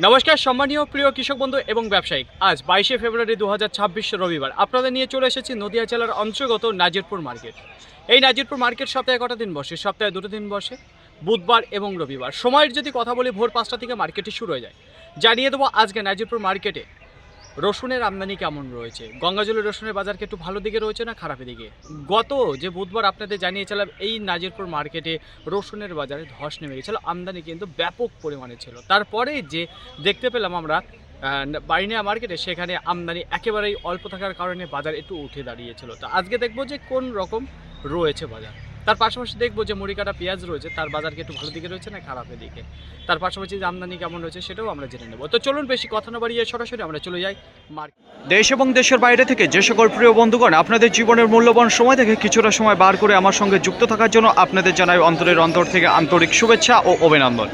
নমস্কার সম্মানীয় প্রিয় কৃষক বন্ধু এবং ব্যবসায়িক। আজ 22শে ফেব্রুয়ারি 2026 রবিবার আপনাদের নিয়ে চলে এসেছি নদিয়া জেলার অন্তর্গত নাজিরপুর মার্কেট। এই নাজিরপুর মার্কেট সপ্তাহে কটা দিন বসে? সপ্তাহে দুটো দিন বসে, বুধবার এবং রবিবার। সময়ের যদি কথা বলি, ভোর 5টা থেকে মার্কেটটি শুরু হয়ে যায়। জানিয়ে দেবো আজকে নাজিরপুর মার্কেটে রসুনের আমদানি কেমন রয়েছে, গঙ্গাজলের রসুনের বাজার কি একটু ভালো দিকে রয়েছে না খারাপের দিকে। গত যে বুধবার আপনাদের জানিয়েছিলাম এই নাজিরপুর মার্কেটে রসুনের বাজারে ধস নেমে গেছিলো, আমদানি কিন্তু ব্যাপক পরিমাণে ছিল। তারপরে যে দেখতে পেলাম আমরা বাইনিয়া মার্কেটে, সেখানে আমদানি একেবারেই অল্প থাকার কারণে বাজার একটু উঠে দাঁড়িয়েছিল। তো আজকে দেখবো যে কোন রকম রয়েছে বাজার। তার পাশাপাশি দেখবো যে মুড়ি কাটা পেঁয়াজ রয়েছে, তার বাজার কি একটু ভালো দিকে রয়েছে না খারাপের দিকে। তার পাশাপাশি যে আমদানি কেমন রয়েছে সেটাও আমরা জেনে নেব। তো চলুন বেশি কথা না বাড়িয়ে সরাসরি আমরা চলে যাই মার্কেট। দেশ এবং দেশের বাইরে থেকে যে সকল প্রিয় বন্ধুগণ আপনাদের জীবনের মূল্যবান সময় থেকে কিছুটা সময় বার করে আমার সঙ্গে যুক্ত থাকার জন্য আপনাদের জানাই অন্তরের অন্তর থেকে আন্তরিক শুভেচ্ছা ও অভিনন্দন।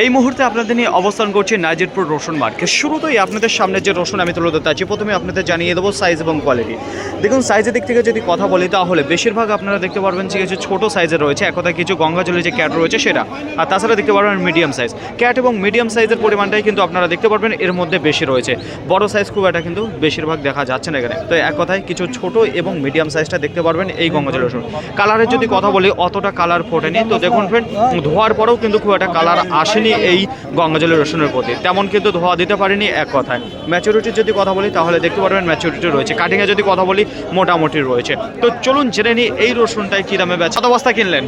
এই মুহূর্তে আপনাদের নিয়ে অবস্থান করছি নাজিরপুর রসুন মার্কেট। শুরুতেই আপনাদের সামনে যে রসুন আমি তুলে ধরতে আছি, প্রথমে আপনাদের জানিয়ে দেবো সাইজ এবং কোয়ালিটি। দেখুন সাইজের দিক থেকে যদি কথা বলি তাহলে বেশিরভাগ আপনারা দেখতে পারবেন যে কিছু ছোটো সাইজের রয়েছে, এক কথায় কিছু গঙ্গাজলের যে ক্যাট রয়েছে সেটা, আর তাছাড়া দেখতে পারবেন মিডিয়াম সাইজ ক্যাট এবং মিডিয়াম সাইজের পরিমাণটাই কিন্তু আপনারা দেখতে পারবেন এর মধ্যে বেশি রয়েছে। বড় সাইজ খুব একটা কিন্তু বেশিরভাগ দেখা যাচ্ছে না এখানে। তো এক কথায় কিছু ছোট এবং মিডিয়াম সাইজটা দেখতে পারবেন এই গঙ্গাজল রসুন। কালারের যদি কথা বলি, অতটা কালার ফোটেনি। তো দেখুন ফ্রেন্ড, ধোয়ার পরেও কিন্তু খুব একটা কালার আসেনি এই গঙ্গাজলের রসুনের প্রতি, তেমন কিন্তু ধোয়া দিতে পারেনি এক কথায়। ম্যাচুরিটির যদি কথা বলি তাহলে দেখতে পারবেন ম্যাচুরিটি রয়েছে। কাটিংয়ে যদি কথা বলি মোটামুটি রয়েছে। তো চলুন জেনে নিই এই রসুনটাই কী দামে বেচা। কত বস্তা কিনলেন?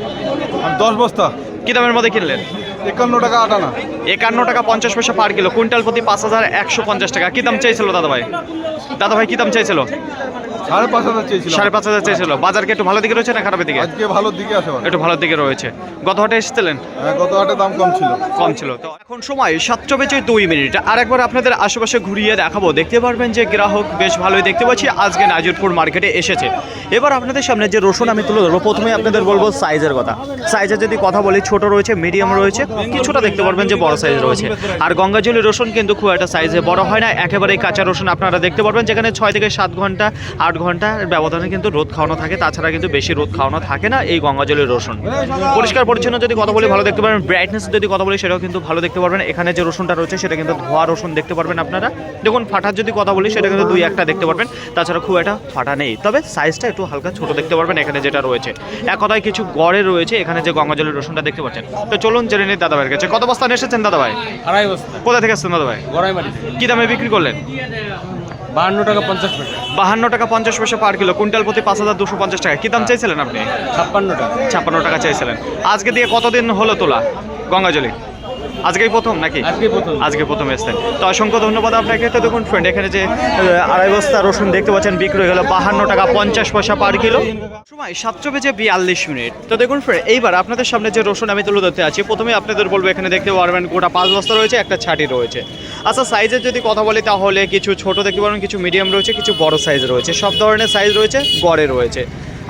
10 বস্তা। কী দামের মধ্যে কিনলেন? 51 টাকা আটানা। 51 টাকা 50 পয়সা পার কিলো, কুইন্টাল প্রতি 5150 টাকা। কী দাম চাইছিল দাদাভাই? দাদাভাই কী দাম চাইছিল? 5,500 চেয়েছিল। 5,500 চাইছিল। বাজার কি একটু ভালো দিকে রয়েছে না খারাপের দিকে? আজকে ভালো দিকে আছে। একটু ভালো দিকে রয়েছে। গত হাটে এসেছিলেন? হ্যাঁ, গত হাটে দাম কম ছিল। তো এখন সময় 7:02। আর একবার আপনাদের আশেপাশে ঘুরিয়ে দেখাবো। দেখতে পারবেন যে গ্রাহক বেশ ভালোই দেখতে পাচ্ছি আজকে নাজিরপুর মার্কেটে এসেছে। এবার আপনাদের সামনে যে রসুন আমি তুলে ধরবো, প্রথমে আপনাদের বলবো সাইজের কথা। সাইজের যদি কথা বলি, ছোট রয়েছে, মিডিয়াম রয়েছে, কিছুটা দেখতে পারবেন যে বড় সাইজ রয়েছে। আর গঙ্গাজলি রসুন কিন্তু খুব একটা সাইজে বড় হয় না, একেবারেই কাঁচা রসুন আপনারা দেখতে পারবেন, যেখানে 6 থেকে 7 ঘন্টা 8 ঘন্টার ব্যবধানে কিন্তু রোদ খাওয়ানো থাকে। তাছাড়া কিন্তু বেশি রোদ খাওয়ানো থাকে না এই গঙ্গাজলের রসুন। পরিষ্কার পরিচ্ছন্ন যদি কথা বলি ভালো দেখতে পারবেন। ব্রাইটনেস যদি কথা বলি সেটাও কিন্তু ভালো দেখতে পারবেন। এখানে যে রসুনটা রয়েছে সেটা কিন্তু ধোয়া রসুন দেখতে পারবেন আপনারা। দেখুন ফাটার যদি কথা বলি সেটা কিন্তু 2-1টা দেখতে পারবেন, তাছাড়া খুব একটা ফাটা নেই। তবে সাইজটা একটু হালকা ছোট দেখতে পারবেন এখানে যেটা রয়েছে। এক কথায় কিছু গড়ে রয়েছে এখানে যে গঙ্গাজলের রসুনটা দেখতে পাচ্ছেন। তো চলুন জেনে নিই দাদাভাইয়ের কাছে। কত বস্তা নিয়ে এসেছেন দাদাভাই? 2.5 বস্তা। কোথা থেকে এসেছেন দাদাভাই? গড়াইমারি। কী দামে বিক্রি করলেন? 52 টাকা 50 পয়সা। 52 টাকা 50 পয়সা পার কিলো, কুইন্টাল প্রতি 5,250 টাকা। কী দাম চাইছিলেন আপনি? 56 টাকা। 56 টাকা চাইছিলেন। আজকে দিয়ে কতদিন হলো তোলা গঙ্গাজলি? আজকেই প্রথম নাকি? আজকে প্রথম এসছেন। তো অসংখ্য ধন্যবাদ আপনাকে। তো দেখুন ফ্রেন্ড, এখানে যে 2.5 বস্তা রসুন দেখতে পাচ্ছেন বিক্রি হয়ে গেল 52 টাকা 50 পয়সা পার কিলো। সময় 7:42। তো দেখুন ফ্রেন্ড, এইবার আপনাদের সামনে যে রসুন আমি তুলে ধরতে আছি, প্রথমে আপনাদের বলবো এখানে দেখতে পারবেন গোটা 5 বস্তা রয়েছে, একটা ছাটি রয়েছে। আচ্ছা, সাইজের যদি কথা বলি তাহলে কিছু ছোট দেখতে পারবেন, কিছু মিডিয়াম রয়েছে, কিছু বড় সাইজ রয়েছে, সব ধরনের সাইজ রয়েছে, গড়ে রয়েছে।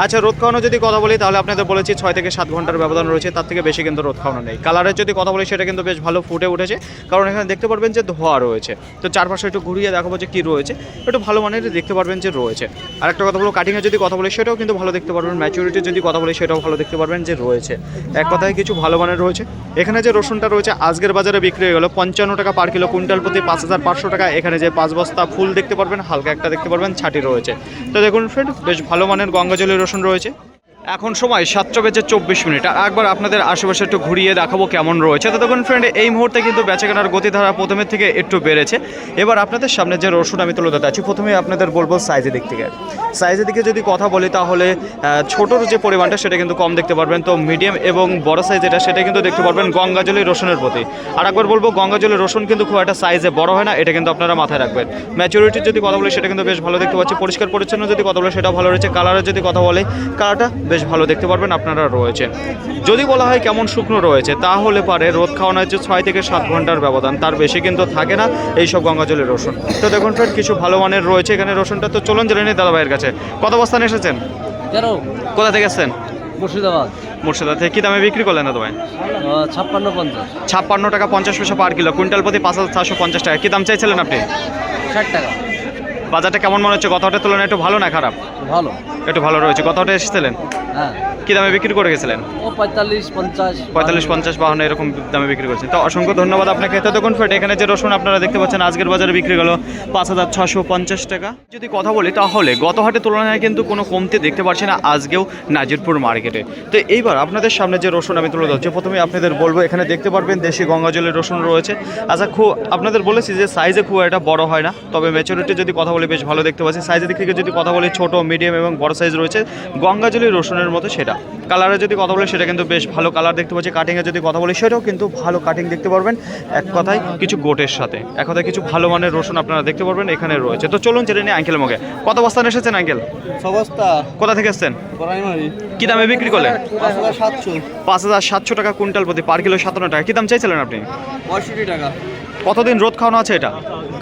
আচ্ছা, রোদ খাওয়ানো যদি কথা বলি তাহলে আপনাদের বলেছি 6 থেকে 7 ঘন্টার ব্যবধান রয়েছে, তার থেকে বেশি কিন্তু রোদ খাওয়ানো নেই। কালারের যদি কথা বলি সেটা কিন্তু বেশ ভালো ফুটে উঠেছে, কারণ এখানে দেখতে পারবেন যে ধোয়া রয়েছে। তো চারপাশে একটু ঘুরিয়ে দেখাবো যে কী রয়েছে, একটু ভালো মানের দেখতে পারবেন যে রয়েছে। আর একটা কথা বলবো, কাটিংয়ে যদি কথা বলি সেটাও কিন্তু ভালো দেখতে পারবেন। ম্যাচুরিটি যদি কথা বলি সেটাও ভালো দেখতে পারবেন যে রয়েছে। এক কথায় কিছু ভালো মানের রয়েছে। এখানে যে রসুনটা রয়েছে আজকের বাজারে বিক্রি হয়ে গেল 55 টাকা পার কিলো, কুইন্টাল প্রতি 5,500 টাকা। এখানে যে 5 বস্তা ফুল দেখতে পারবেন, হালকা একটা দেখতে পারবেন ছাটি রয়েছে। তো দেখুন ফ্রেন্ড, বেশ ভালো মানের গঙ্গাজলি রসুন রয়েছে। এখন সময় 7:24। একবার আপনাদের আশেপাশে একটু ঘুরিয়ে দেখাবো কেমন রয়েছে। তো দেখুন ফ্রেন্ড, এই মুহূর্তে কিন্তু বেচাকেনার গতিধারা প্রথমের থেকে একটু বেড়েছে। এবার আপনাদের সামনে যে রসুন আমি তুলে ধরতে আছি, প্রথমে আপনাদের বলবো সাইজের দিক থেকে। সাইজের দিকে যদি কথা বলি তাহলে ছোটোর যে পরিমাণটা সেটা কিন্তু কম দেখতে পারবেন। তো মিডিয়াম এবং বড় সাইজ সেটা কিন্তু দেখতে পারবেন গঙ্গাজলি রসুনের প্রতি। আর একবার বলবো, গঙ্গাজলি রসুন কিন্তু খুব একটা সাইজে বড় হয় না, এটা কিন্তু আপনারা মাথায় রাখবেন। ম্যাচুরিটির যদি কথা বলি সেটা কিন্তু বেশ ভালো দেখতে পাচ্ছি। পরিষ্কার পরিচ্ছন্ন যদি কথা বলি সেটাও ভালো রয়েছে। কালারের যদি কথা বলে, কালারটা বেশ ভালো দেখতে পারবেন আপনারা রয়েছে। যদি বলা হয় কেমন শুকনো রয়েছে, তাহলে পারে রোদ খাওয়ানো হচ্ছে 6 থেকে 7 ঘন্টার ব্যবধান, তার বেশি কিন্তু থাকে না এইসব গঙ্গাজলের রসুন। তো দেখুন ফ্রেন্ড, কিছু ভালো মানের রয়েছে এখানে রসুনটা। তো চলুন জেনে নিই দাদা ভাইয়ের কাছে। কত বস্তা নিয়ে এসেছেন? 13। কোথা থেকে এসেছেন? মুর্শিদাবাদ। থেকে। কী দামে বিক্রি করলেন দাদা ভাই? 56 টাকা 50 পয়সা পার কিলো, কুইন্টাল প্রতি 5,450 টাকা। কী দাম চাইছিলেন আপনি? 60 টাকা। বাজারটা কেমন মনে হচ্ছে? গত হাটের তুলনায় একটু ভালো না খারাপ? ভালো। একটু ভালো রয়েছে। গত হাটে এসেছিলেন? হ্যাঁ। কি দামে বিক্রি করে গেছিলেন? ও 45, 50। 45, 50, 52 এরকম দামে বিক্রি করছেন। তো অসংখ্য ধন্যবাদ আপনাকে। তো দেখুন ফ্রেন্ড, এখানে যে রসুন আপনারা দেখতে পাচ্ছেন আজকের বাজারে বিক্রি গেল 5,650 টাকা। যদি কথা বলি তাহলে গত হাটের তুলনায় কিন্তু কোনো কমতি দেখতে পাচ্ছি না আজকেও নাজিরপুর মার্কেটে। তো এইবার আপনাদের সামনে যে রসুন আমি তুলে ধরছি, প্রথমে আপনাদের বলবো এখানে দেখতে পারবেন দেশি গঙ্গাজলের রসুন রয়েছে। আচ্ছা, আপনাদের বলেছি যে সাইজে খুব একটা বড় হয় না, তবে ম্যাচুরিটি যদি কথা বলি বেশ ভালো দেখতে পাচ্ছি। সাইজের দিক থেকে যদি কথা বলি ছোট, মিডিয়াম এবং বড় সাইজ রয়েছে গঙ্গাজলি রসুনের মতো সেটা। কালারে যদি কথা বলি সেটা কিন্তু বেশ ভালো কালার দেখতে পাচ্ছি। কাটিংয়ে যদি কথা বলি সেটাও কিন্তু ভালো কাটিং দেখতে পারবেন। এক কথায় কিছু গোটের সাথে, এক কথায় কিছু ভালো মানের রসুন আপনারা দেখতে পারবেন এখানে রয়েছে। তো চলুন জেনে নিই আঙ্কেল মুখে। কত বস্তান এসেছেন আঙ্কেল? সবস্তা কোথা থেকে এসেছেন? প্রাইমারি কি দামে বিক্রি করলেন? 5700। 5,700 টাকা কুইন্টাল প্রতি, পার কিলো 57 টাকা। কি দাম চাইছিলেন আপনি? 65 টাকা। কতদিন রোদ খাওয়ানো আছে এটা?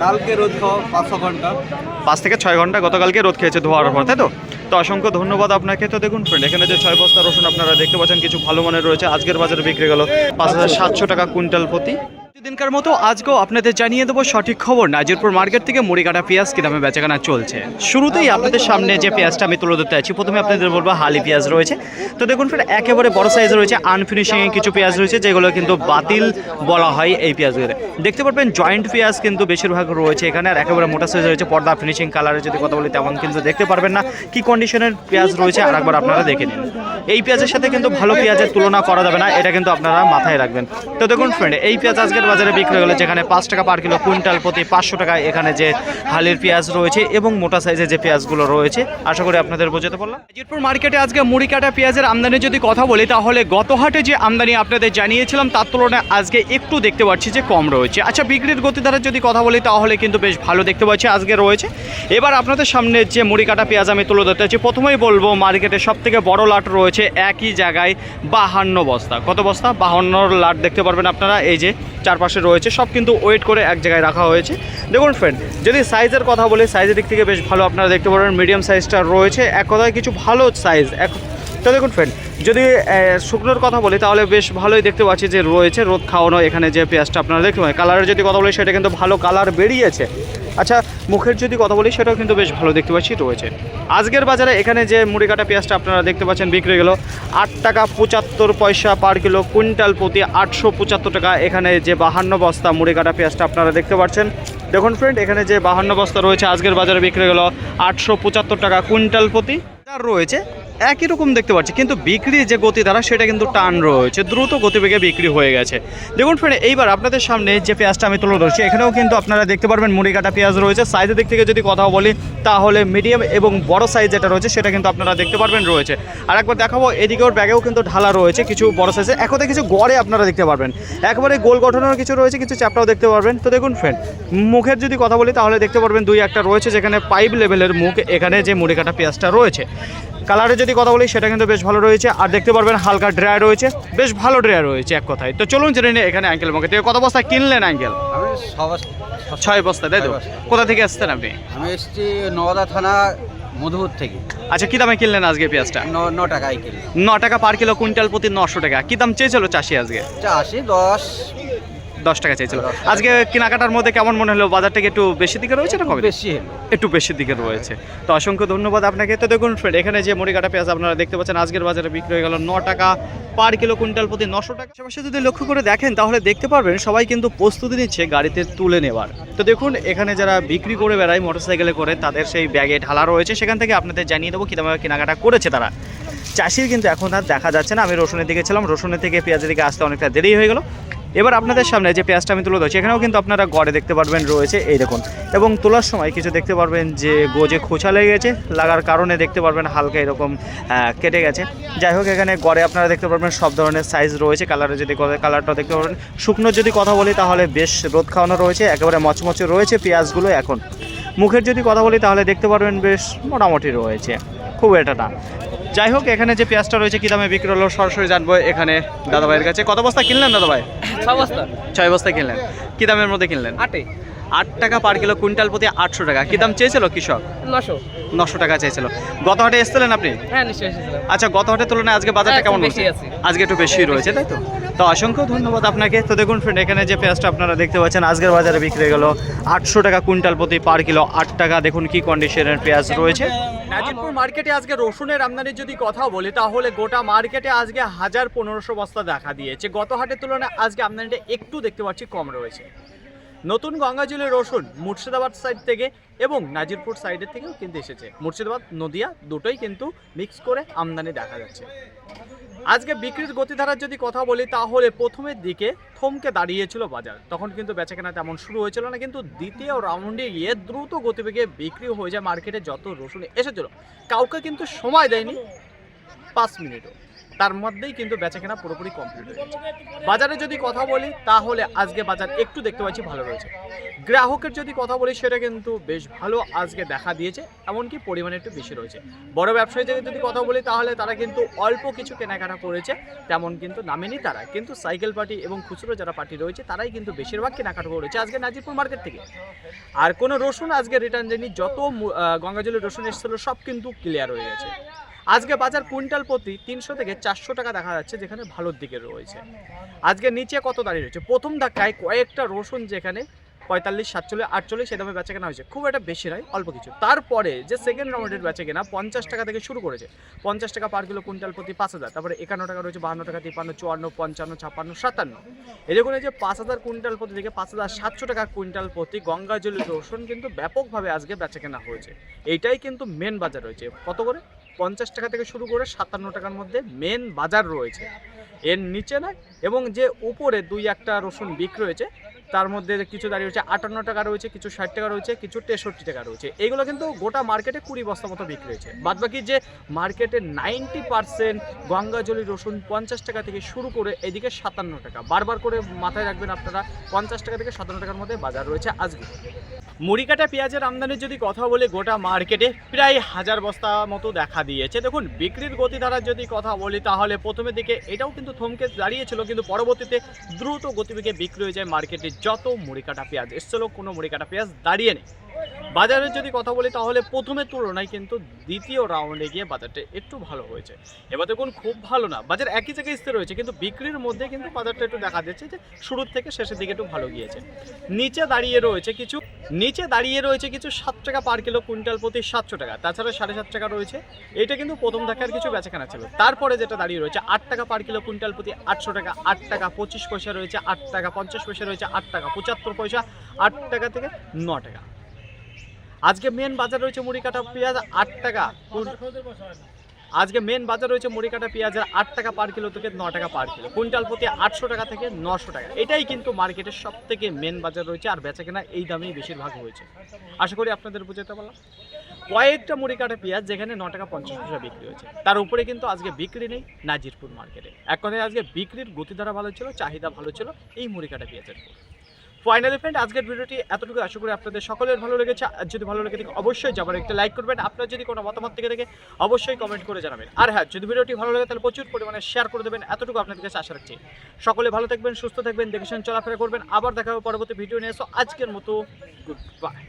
কালকে রোদ খাওয়া 5 ঘন্টা। 5 থেকে 6 ঘন্টা গতকালকে রোদ খেয়েছে ধোয়ার পর, তাই তো? তো অসংখ্য ধন্যবাদ আপনাকে। তো দেখুন ফ্রেন্ড, এখানে যে 6 বস্তা রসুন আপনারা দেখতে পাচ্ছেন কিছু ভালো মানের রয়েছে। আজকের বাজারে বিক্রি গেল 5,700 টাকা কুইন্টাল প্রতি। দিনকার মতো আজকেও আপনাদের জানিয়ে দেবো সঠিক খবর নাজিরপুর মার্কেট থেকে মুড়ি কাটা পেঁয়াজ কি দামে বেচাকেনা চলছে। শুরুতেই আপনাদের সামনে যে পেঁয়াজটা আমি তুলে ধরতে আছি, প্রথমে আপনাদের বলবো হালি পেঁয়াজ রয়েছে। তো দেখুন ফ্রেন্ড, একেবারে বড় সাইজ রয়েছে, আনফিনিশিংয়ে কিছু পেঁয়াজ রয়েছে যেগুলো কিন্তু বাতিল বলা হয় এই পেঁয়াজগুলো। দেখতে পারবেন জয়েন্ট পেঁয়াজ কিন্তু বেশিরভাগ রয়েছে এখানে, আর একেবারে মোটা সাইজ রয়েছে। পর্দা ফিনিশিং কালারে যদি কথা বলি তেমন কিন্তু দেখতে পারবেন না। কি কন্ডিশনের পেঁয়াজ রয়েছে আর একবার আপনারা দেখে নিন। এই পেঁয়াজের সাথে কিন্তু ভালো পেঁয়াজের তুলনা করা যাবে না, এটা কিন্তু আপনারা মাথায় রাখবেন। তো দেখুন ফ্রেন্ড, এই পেঁয়াজ আজকের বাজারে বিক্রি হলো যেখানে 5 টাকা পার কিলো, কুইন্টাল প্রতি 500 টাকা এখানে যে হালির পেঁয়াজ রয়েছে এবং মোটা সাইজের যে পেঁয়াজগুলো রয়েছে। আশা করি আপনাদের বোঝাতে পারলাম। নাজিরপুর মার্কেটে আজকে মুড়ি কাটা পেঁয়াজের আমদানি যদি কথা বলি তাহলে গত হাটে যে আমদানি আপনাদের জানিয়েছিলাম তার তুলনায় আজকে একটু দেখতে পাচ্ছি যে কম রয়েছে। আচ্ছা, বিক্রির গতিধারা যদি কথা বলি তাহলে কিন্তু বেশ ভালো দেখতে পাচ্ছি আজকে রয়েছে। এবার আপনাদের সামনে যে মুড়ি কাটা পেঁয়াজ আমি তুলে ধরতে চাচ্ছি, প্রথমেই বলবো মার্কেটে সব থেকে বড় লাট রয়েছে একই জায়গায় 52 বস্তা। কত বস্তা? 52 লাট দেখতে পারবেন আপনারা। এই যে চারপাশে রয়েছে সব কিন্তু ওয়েট করে এক জায়গায় রাখা হয়েছে। দেখুন ফ্রেন্ড, যদি সাইজের কথা বলি সাইজের দিক থেকে বেশ ভালো আপনারা দেখতে পারবেন। মিডিয়াম সাইজটা রয়েছে, এক কথায় কিছু ভালো সাইজ। তো দেখুন ফ্রেন্ড, যদি শুকনোর কথা বলি তাহলে বেশ ভালোই দেখতে পাচ্ছি যে রয়েছে রোদ খাওয়ানো এখানে যে পেঁয়াজটা আপনারা দেখতে পাবেন। কালারের যদি কথা বলি সেটা কিন্তু ভালো কালার বেরিয়েছে। আচ্ছা, মুখের যদি কথা বলি সেটাও কিন্তু বেশ ভালো দেখতে পাচ্ছি রয়েছে। আজকের বাজারে এখানে যে মুড়ি কাটা পেঁয়াজটা আপনারা দেখতে পাচ্ছেন বিক্রি গেল 8 টাকা 75 পয়সা পার কিলো, কুইন্টাল প্রতি 875 টাকা। এখানে যে 52 বস্তা মুড়ি কাটা পেঁয়াজটা আপনারা দেখতে পাচ্ছেন। দেখুন ফ্রেন্ড, এখানে যে 52 বস্তা রয়েছে আজকের বাজারে বিক্রি গেল 875 টাকা কুইন্টাল প্রতি। রয়েছে একই রকম দেখতে পাচ্ছি, কিন্তু বিক্রি যে গতিধারা সেটা কিন্তু টান রয়েছে, দ্রুত গতিবেগে বিক্রি হয়ে গেছে। দেখুন ফ্রেন্ড, এইবার আপনাদের সামনে যে পেঁয়াজটা আমি তুলে ধরছি এখানেও কিন্তু আপনারা দেখতে পারবেন মুড়ি কাটা পেঁয়াজ রয়েছে। সাইজের দিক থেকে যদি কথা বলি তাহলে মিডিয়াম এবং বড় সাইজ যেটা রয়েছে সেটা কিন্তু আপনারা দেখতে পারবেন রয়েছে। আর একবার দেখাবো, এদিকে ওর ব্যাগেও কিন্তু ঢালা রয়েছে কিছু বড় সাইজের, একসাথে কিছু গড়ে আপনারা দেখতে পারবেন। একবারে গোল গঠনের কিছু রয়েছে, কিছু চ্যাপটাও দেখতে পারবেন। তো দেখুন ফ্রেন্ড, মুখের যদি কথা বলি তাহলে দেখতে পারবেন 2-1টা রয়েছে যেখানে পাইপ লেভেলের মুখ এখানে যে মুড়ি কাটা পেঁয়াজটা রয়েছে। কালারে যদি কথা বলি সেটা কিন্তু বেশ ভালো রয়েছে, আর দেখতে পারবেন হালকা ড্রাই রয়েছে, বেশ ভালো ড্রাই রয়েছে এক কথায়। তো চলুন জেনে নিই এখানে আঙ্কেল মুখে থেকে কত বস্তা কিনলেন আঙ্কেল? আমি 6 বস্তা, তাই তো? কোথা থেকে আসছেন আপনি? আমি এসেছি নওদা থানা মধুপুর থেকে। আচ্ছা, কি দামে কিনলেন আজকে পেঁয়াজটা? 9 টাকায় কিলো। 9 টাকা পার কিলো, কুইন্টাল প্রতি 900 টাকা। কি দাম চেয়েছিল চাষি আজকে? 10 টাকা চাইছিল। আজকে কেনাকাটার মধ্যে কেমন মনে হলো? বাজারটা একটু বেশি দিকে রয়েছে না কমে? বেশি হলো, একটু বেশি দিকে রয়েছে। তো অসংখ্য ধন্যবাদ আপনাকে। তো দেখুন ফ্রেন্ড, এখানে যে মুড়ি কাটা পেঁয়াজ আপনারা দেখতে পাচ্ছেন আজকের বাজারে বিক্রি হয়ে গেল 9 টাকা পার কিলো, কুইন্টাল প্রতি 900 টাকা। আশেপাশে যদি লক্ষ্য করে দেখেন তাহলে দেখতে পারবেন সবাই কিন্তু প্রস্তুতি নিচ্ছে গাড়িতে তুলে নেওয়ার। তো দেখুন, এখানে যারা বিক্রি করে বেড়ায় মোটরসাইকেলে করে তাদের সেই ব্যাগে ঢালা রয়েছে, সেখান থেকে আপনাদের জানিয়ে দেবো কী দামে কেনাকাটা করেছে তারা। চাষির কিন্তু এখন আর দেখা যাচ্ছে না। আমি রসুনের দিকে ছিলাম, রসুনের থেকে পেঁয়াজের দিকে আসতে অনেকটা দেরি হয়ে গেল। এবার আপনাদের সামনে যে পেঁয়াজটা আমি তুলে ধরছি এখানেও কিন্তু আপনারা গড়ে দেখতে পারবেন রয়েছে এই দেখুন, এবং তোলার সময় কিছু দেখতে পারবেন যে গোজে খোঁচা লেগে গেছে, লাগার কারণে দেখতে পারবেন হালকা এরকম কেটে গেছে। যাই হোক, এখানে গড়ে আপনারা দেখতে পারবেন সব ধরনের সাইজ রয়েছে। কালারে যদি কালারটাও দেখতে পারবেন। শুকনোর যদি কথা বলি তাহলে বেশ রোদ খাওয়ানো রয়েছে, একেবারে মচমচে রয়েছে পেঁয়াজগুলো। এখন মুখের যদি কথা বলি তাহলে দেখতে পারবেন বেশ মোটামুটি রয়েছে, খুব এটা না। যাই হোক, এখানে যে পেঁয়াজটা রয়েছে কী দামে বিক্রি হলো সরাসরি জানবো এখানে দাদাভাইয়ের কাছে। কত বস্তা কিনলেন দাদাভাই? 6 বস্তা কিনলেন। কী দামের মধ্যে কিনলেন? 8 টাকা পার কিলো, কুইন্টাল প্রতি 800 টাকা। কী দাম চেয়েছিল কৃষক? 900 টাকা চেয়েছিল। গত হাটে এসেছিলেন আপনি? হ্যাঁ, নিশ্চয়ই এসেছিলাম। আচ্ছা, গত হাটের তুলনায় আজকে বাজারটা কেমন বেশি রয়েছে? আছে। আজকে একটু বেশি রয়েছে, তাই তো? তো অসংখ্য ধন্যবাদ আপনাকে। তো দেখুন ফ্রেন্ড, এখানে যে পেঁয়াজটা আপনারা দেখতে পাচ্ছেন আজকের বাজারে বিক্রি হয়ে গেল 800 টাকা কুইন্টাল প্রতি, পার কিলো 8 টাকা। দেখুন কি কন্ডিশনের পেঁয়াজ রয়েছে। নাজিরপুর মার্কেটে আজকে রসুনের আমদানির যদি কথা বলি তাহলে গোটা মার্কেটে আজকে 1500 বস্তা দেখা দিয়েছে। গত হাটের তুলনায় আজকে আমদানিটা একটু দেখতে পাচ্ছি কম রয়েছে। নতুন গঙ্গাজলের রসুন মুর্শিদাবাদ সাইড থেকে এবং নাজিরপুর সাইডের থেকেও কিন্তু এসেছে। মুর্শিদাবাদ নদিয়া দুটোই কিন্তু মিক্স করে আমদানি দেখা যাচ্ছে। আজকে বিক্রির গতিধারার যদি কথা বলি তাহলে প্রথমের দিকে থমকে দাঁড়িয়েছিল বাজার, তখন কিন্তু বেচাকেনা তেমন শুরু হয়েছিল না, কিন্তু দ্বিতীয় রাউন্ডে গিয়ে দ্রুত গতিবেগে বিক্রি হয়ে যায়। মার্কেটে যত রসুন এসেছিল কাউকে কিন্তু সময় দেয়নি 5 মিনিটও, তার মধ্যেই কিন্তু বেচাকেনা পুরোপুরি কমপ্লিট হয়ে গেছে। বাজারে যদি কথা বলি তাহলে আজকে বাজার একটু দেখতে পাচ্ছি ভালো রয়েছে। গ্রাহকের যদি কথা বলি সেটা কিন্তু বেশ ভালো আজকে দেখা দিয়েছে, এমনকি পরিমাণে একটু বেশি রয়েছে। বড় ব্যবসায়ীদের যদি কথা বলি তাহলে তারা কিন্তু অল্প কিছু কেনাকাটা করেছে, তেমন কিন্তু নামেনি তারা, কিন্তু সাইকেল পার্টি এবং খুচরো যারা পার্টি রয়েছে তারাই কিন্তু বেশিরভাগ কেনাকাটা করেছে আজকে নাজিরপুর মার্কেট থেকে। আর কোনো রসুন আজকে রিটার্ন দেয়নি, যত গঙ্গাজলের রসুন এসেছিল সব কিন্তু ক্লিয়ার হয়ে গেছে। আজকে বাজার কুইন্টাল প্রতি 300 থেকে 400 টাকা দেখা যাচ্ছে, যেখানে ভালোর দিকে রয়েছে। আজকে নিচে কত দাঁড়িয়ে রয়েছে, প্রথম ধাক্কায় কয়েকটা রসুন যেখানে 45, 47, 48 সে দামে বেচা কেনা হয়েছে, খুব একটা বেশি নয়, অল্প কিছু। তারপরে যে সেকেন্ড রাউন্ডের বেচা কেনা 50 টাকা থেকে শুরু করেছে, 50 টাকা পার কিলো কুইন্টাল প্রতি 5000, তারপরে 51 টাকা রয়েছে, 52 টাকা, 53, 54, 55, 56, 57। এরকম যে 5000 কুইন্টাল প্রতি থেকে 5700 টাকা কুইন্টাল প্রতি গঙ্গাজলের রসুন কিন্তু ব্যাপকভাবে আজকে বেচা কেনা হয়েছে। এইটাই কিন্তু মেন বাজার রয়েছে। কত করে? 50 টাকা থেকে শুরু করে 57 টাকার মধ্যে মেন বাজার রয়েছে, এর নিচে নয়। এবং যে উপরে 2-1টা রসুন বিক্রি হয়েছে তার মধ্যে কিছু দাঁড়িয়ে রয়েছে 58 টাকা রয়েছে, কিছু 60 টাকা রয়েছে, কিছু 63 টাকা রয়েছে। এইগুলো কিন্তু গোটা মার্কেটে 20 বস্তা মতো বিক্রি হয়েছে। বাদবাকি যে মার্কেটে 90% গঙ্গাজলি রসুন 50 টাকা থেকে শুরু করে এদিকে 57 টাকা, বারবার করে মাথায় রাখবেন আপনারা, 50 টাকা থেকে 57 টাকার মধ্যে বাজার রয়েছে আজকে। মুড়িকাটা পেঁয়াজের আমদানির যদি কথা বলে গোটা মার্কেটে প্রায় 1000 বস্তা মতো দেখা দিয়েছে। দেখুন বিক্রির গতিধারার যদি কথা বলি তাহলে প্রথমের দিকে এটাও কিন্তু থমকে দাঁড়িয়েছিল, কিন্তু পরবর্তীতে দ্রুত গতিবেগে বিক্রি হয়ে যায়। মার্কেটে যত মুড়িকাটা পেঁয়াজ এসেছিল কোনো মুড়িকাটা পেঁয়াজ দাঁড়িয়ে নেই। বাজারের যদি কথা বলি তাহলে প্রথমের তুলনায় কিন্তু দ্বিতীয় রাউন্ডে গিয়ে বাজারটা একটু ভালো হয়েছে। এবার দেখুন খুব ভালো না, বাজার একই জায়গায় স্থির রয়েছে, কিন্তু বিক্রির মধ্যে কিন্তু বাজারটা একটু দেখা যাচ্ছে যে শুরুর থেকে শেষের দিকে একটু ভালো গিয়েছে। নিচে দাঁড়িয়ে রয়েছে কিছু 7 টাকা পার কিলো কুইন্টাল প্রতি 700 টাকা, তাছাড়া 7.5 টাকা রয়েছে। এটা কিন্তু প্রথম ধাক্কার কিছু বেচাকেনা ছিল। তারপরে যেটা দাঁড়িয়ে রয়েছে 8 টাকা পার কিলো কুইন্টাল প্রতি 800 টাকা, 8 টাকা 25 পয়সা রয়েছে, 8 টাকা 50 পয়সা রয়েছে, 8 টাকা 75 পয়সা, 8 টাকা থেকে 9 টাকা। আজকে মেন বাজার রয়েছে মুড়িকাটা পেঁয়াজ 8 টাকা। আজকে মেন বাজার রয়েছে মুড়িকাটা পেঁয়াজের 8 টাকা পার কিলো থেকে 9 টাকা পার কিলো, কুইন্টাল প্রতি 800 টাকা থেকে 900 টাকা। এটাই কিন্তু মার্কেটের সব থেকে মেন বাজার রয়েছে, আর বেচাকেনা এই দামেই বেশিরভাগ হয়েছে। আশা করি আপনাদের বুঝতে পারলাম। কয়েকটা মুড়িকাটা পেঁয়াজ যেখানে 9 টাকা 50 পয়সা বিক্রি হয়েছে, তার উপরে কিন্তু আজকে বিক্রি নেই নাজিরপুর মার্কেটে। এক কথায় আজকে বিক্রির গতিধারা ভালো ছিল, চাহিদা ভালো ছিল এই মুড়িকাটা পেঁয়াজের উপর। ফাইনালি ফ্রেন্ড, আজকের ভিডিওটি এতটুকু। আশা করি আপনাদের সকলের ভালো লেগেছে। যদি ভালো লেগে থাকে অবশ্যই যাবার একটা লাইক করবেন। আপনার যদি কোনো মতামত থেকে থাকে অবশ্যই কমেন্ট করে জানাবেন। আর হ্যাঁ, যদি ভিডিওটি ভালো লাগে তাহলে প্রচুর পরিমাণে শেয়ার করে দেবেন, এতটুকু আপনাদের কাছে আশা রাখছি। সকলে ভালো থাকবেন, সুস্থ থাকবেন, দেখে শুনে চলাফেরা করবেন। আবার দেখা হবে পরবর্তী ভিডিও নিয়ে। আজকের মতো গুড বাই।